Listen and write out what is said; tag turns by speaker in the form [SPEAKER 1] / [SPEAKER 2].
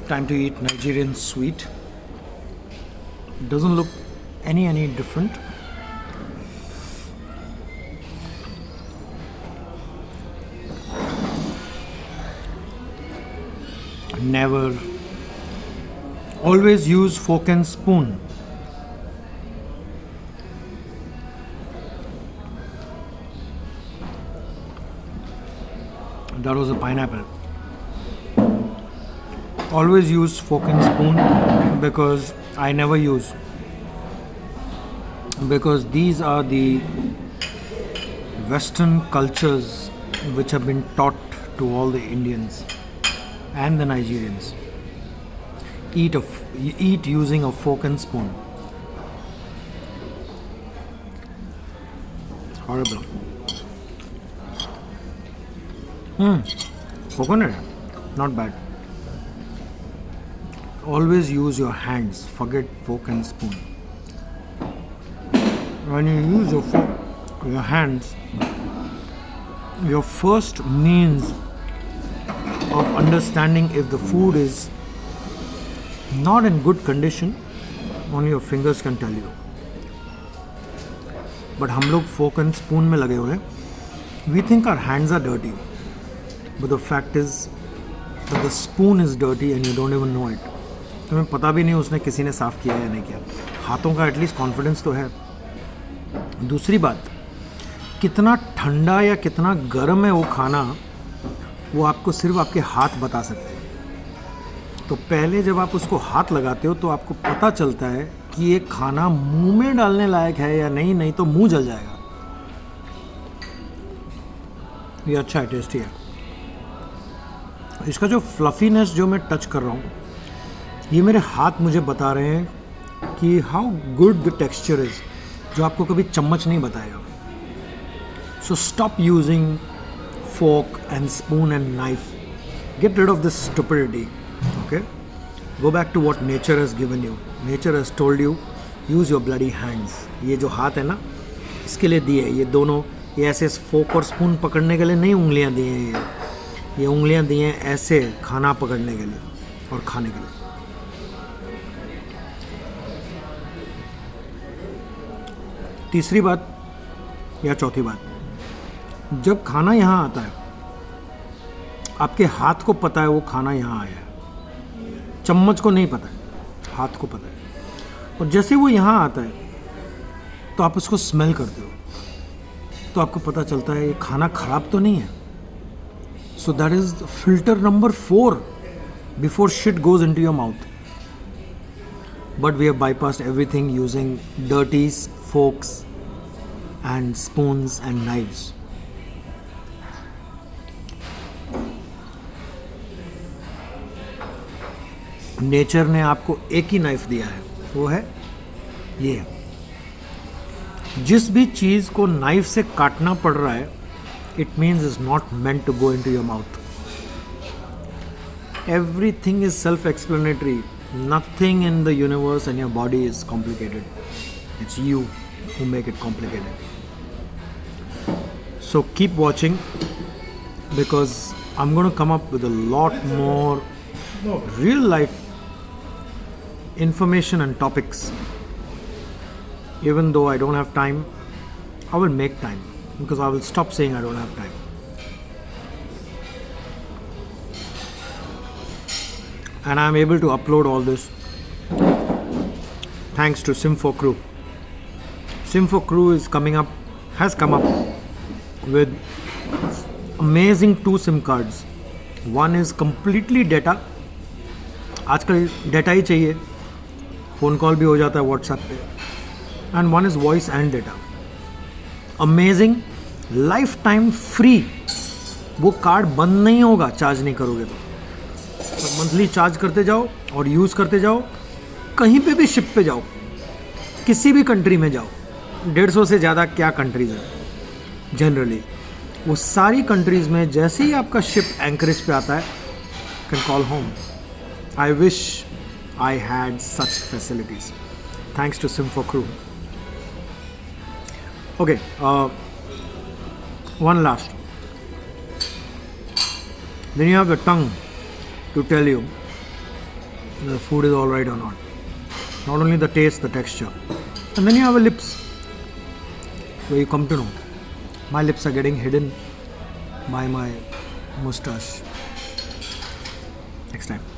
[SPEAKER 1] Time to eat Nigerian sweet. Doesn't look any different. Never. Always use fork and spoon. That was a pineapple. Always use fork and spoon because I never use. Because these are the Western cultures which have been taught to all the Indians and the Nigerians. Eat using a fork and spoon. Horrible. Coconut, not bad. Always use your hands. Forget fork and spoon. When you use your hands, your first means of understanding if the food is not in good condition, only your fingers can tell you. But हम लोग fork and spoon में लगे हुए हैं. We think our hands are dirty, but the fact is that the spoon is dirty and you don't even know it. तुम्हें पता भी नहीं उसने किसी ने साफ़ किया या नहीं किया. हाथों का एटलीस्ट कॉन्फिडेंस तो है. दूसरी बात, कितना ठंडा या कितना गर्म है वो खाना, वो आपको सिर्फ आपके हाथ बता सकते हैं. तो पहले जब आप उसको हाथ लगाते हो तो आपको पता चलता है कि ये खाना मुंह में डालने लायक है या नहीं. नहीं तो मुंह जल जाएगा. ये अच्छा है, टेस्टी है. इसका जो फ्लफीनेस जो मैं टच कर रहा हूँ, ये मेरे हाथ मुझे बता रहे हैं कि how good the texture is, जो आपको कभी चम्मच नहीं बताएगा. So stop using fork and spoon and knife. Get rid of this stupidity. Okay? Go back to what nature has given you. Nature has told you, use your bloody hands. ये जो हाथ है ना, इसके लिए दिए. ये दोनों, ये ऐसे फोक और स्पून पकड़ने के लिए नहीं उंगलियां दी हैं. ये उंगलियां दी हैं ऐसे खाना पकड़ने के लिए और खाने के लिए. तीसरी बात या चौथी बात, जब खाना यहाँ आता है, आपके हाथ को पता है वो खाना यहाँ आया है. चम्मच को नहीं पता है, हाथ को पता है. और जैसे वो यहाँ आता है तो आप उसको स्मेल करते हो, तो आपको पता चलता है ये खाना खराब तो नहीं है. So that is filter number 4 before shit goes into your mouth. But we have bypassed everything using dirty forks and spoons and knives. Nature ने आपको एक ही नाइफ दिया है, वो है ये. जिस भी चीज़ को नाइफ से काटना पड़ रहा है, it means is not meant to go into your mouth. Everything is self explanatory. Nothing in the universe and your body is complicated. It's you who make it complicated. So keep watching, because I'm going to come up with a lot more real life information and topics. Even though I don't have time, I will make time, because I will stop saying I don't have time. And I'm able to upload all this thanks to Sim4 Crew. Sim4 Crew has come up with amazing 2 SIM cards. One is completely data. आजकल data ही चाहिए, phone call भी हो जाता है WhatsApp पे. And one is voice and data. Amazing, life time free. वो card बंद नहीं होगा चार्ज नहीं करोगे तो मंथली चार्ज करते जाओ और यूज़ करते जाओ. कहीं पे भी शिप पे जाओ, किसी भी कंट्री में जाओ, 150 से ज़्यादा क्या कंट्रीज़ हैं जनरली, वो सारी कंट्रीज़ में जैसे ही आपका शिप एंकरेज पे आता है, can call home. I wish I had such facilities. Thanks to Sim4 Crew. Okay, one last. Then you have the tongue to tell you the food is alright or not. Not only the taste, the texture. And then you have a lips, where you come to know. My lips are getting hidden by my mustache. Next time.